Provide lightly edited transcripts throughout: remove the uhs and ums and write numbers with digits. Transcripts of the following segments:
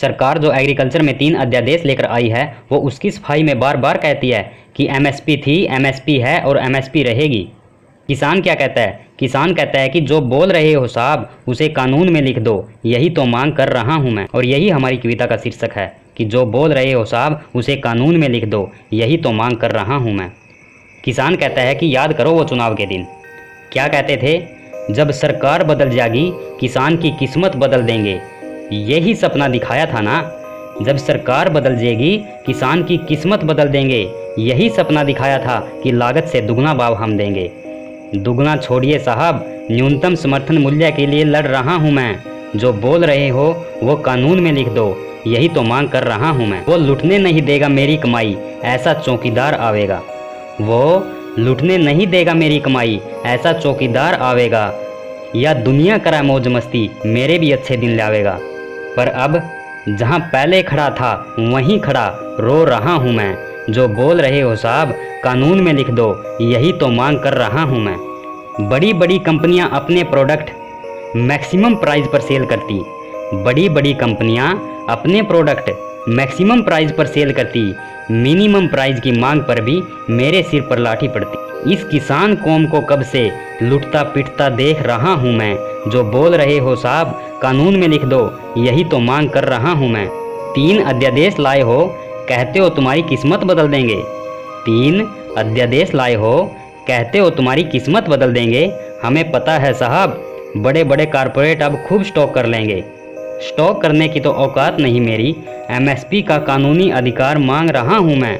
सरकार जो एग्रीकल्चर में 3 अध्यादेश लेकर आई है वो उसकी सफाई में बार बार कहती है कि एमएसपी थी, एमएसपी है और एमएसपी रहेगी। किसान क्या कहता है? किसान कहता है कि जो बोल रहे हो साहब उसे कानून में लिख दो, यही तो मांग कर रहा हूं मैं। और यही हमारी कविता का शीर्षक है कि जो बोल रहे हो साहब उसे कानून में लिख दो, यही तो मांग कर रहा हूं मैं। किसान कहता है कि याद करो वो चुनाव के दिन, क्या कहते थे? जब सरकार बदल जाएगी किसान की किस्मत बदल देंगे, यही सपना दिखाया था ना। जब सरकार बदल जाएगी किसान की किस्मत बदल देंगे, यही सपना दिखाया था कि लागत से दुगना भाव हम देंगे। दुगना छोड़िए साहब, न्यूनतम समर्थन मूल्य के लिए लड़ रहा हूं मैं। जो बोल रहे हो वो कानून में लिख दो, यही तो मांग कर रहा हूं मैं। वो लुटने नहीं देगा मेरी कमाई, ऐसा चौकीदार आवेगा। वो लुटने नहीं देगा मेरी कमाई, ऐसा चौकीदार आवेगा। या दुनिया करा मौज मस्ती, मेरे भी अच्छे दिन लावेगा। पर अब जहां पहले खड़ा था वहीं खड़ा रो रहा हूं मैं। जो बोल रहे हो साहब कानून में लिख दो, यही तो मांग कर रहा हूं मैं। बड़ी बड़ी कंपनियां अपने प्रोडक्ट मैक्सिमम प्राइस पर सेल करती, बड़ी बड़ी कंपनियां अपने प्रोडक्ट मैक्सिमम प्राइस पर सेल करती, मिनिमम प्राइस की मांग पर भी मेरे सिर पर लाठी पड़ती। इस किसान कौम को कब से लुटता पिटता देख रहा हूं मैं। जो बोल रहे हो साहब कानून में लिख दो, यही तो मांग कर रहा हूं मैं। 3 अध्यादेश लाए हो, कहते हो तुम्हारी किस्मत बदल देंगे। 3 अध्यादेश लाए हो, कहते हो तुम्हारी किस्मत बदल देंगे। हमें पता है साहब, बड़े बड़े कारपोरेट अब खूब स्टॉक कर लेंगे। स्टॉक करने की तो औकात नहीं मेरी, एमएसपी का कानूनी अधिकार मांग रहा हूं मैं।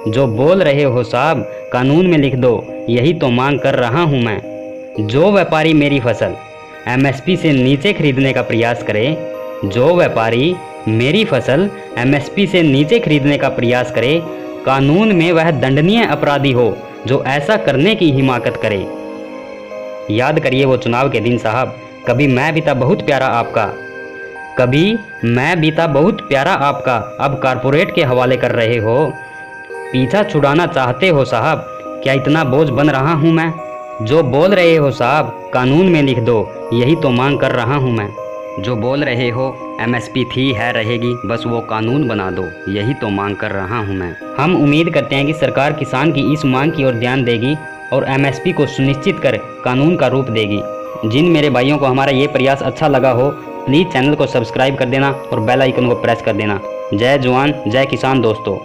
जो बोल रहे हो साहब कानून में लिख दो, यही तो मांग कर रहा हूं मैं। जो व्यापारी मेरी फसल एमएसपी से नीचे खरीदने का प्रयास करे, जो व्यापारी मेरी फसल एमएसपी से नीचे खरीदने का प्रयास करे, कानून में वह दंडनीय अपराधी हो जो ऐसा करने की हिमाकत करे। याद करिए वो चुनाव के दिन साहब, कभी मैं बीता बहुत प्यारा आपका, कभी मैं बीता बहुत प्यारा आपका, अब कारपोरेट के हवाले कर रहे हो। पीछा छुड़ाना चाहते हो साहब, क्या इतना बोझ बन रहा हूं मैं। जो बोल रहे हो साहब कानून में लिख दो, यही तो मांग कर रहा हूं मैं। जो बोल रहे हो एमएसपी थी है रहेगी, बस वो कानून बना दो, यही तो मांग कर रहा हूं मैं। हम उम्मीद करते हैं कि सरकार किसान की इस मांग की ओर ध्यान देगी और एमएसपी को सुनिश्चित कर कानून का रूप देगी। जिन मेरे भाइयों को हमारा ये प्रयास अच्छा लगा हो, प्लीज़ चैनल को सब्सक्राइब कर देना और बेल आइकन को प्रेस कर देना। जय जवान जय किसान दोस्तों।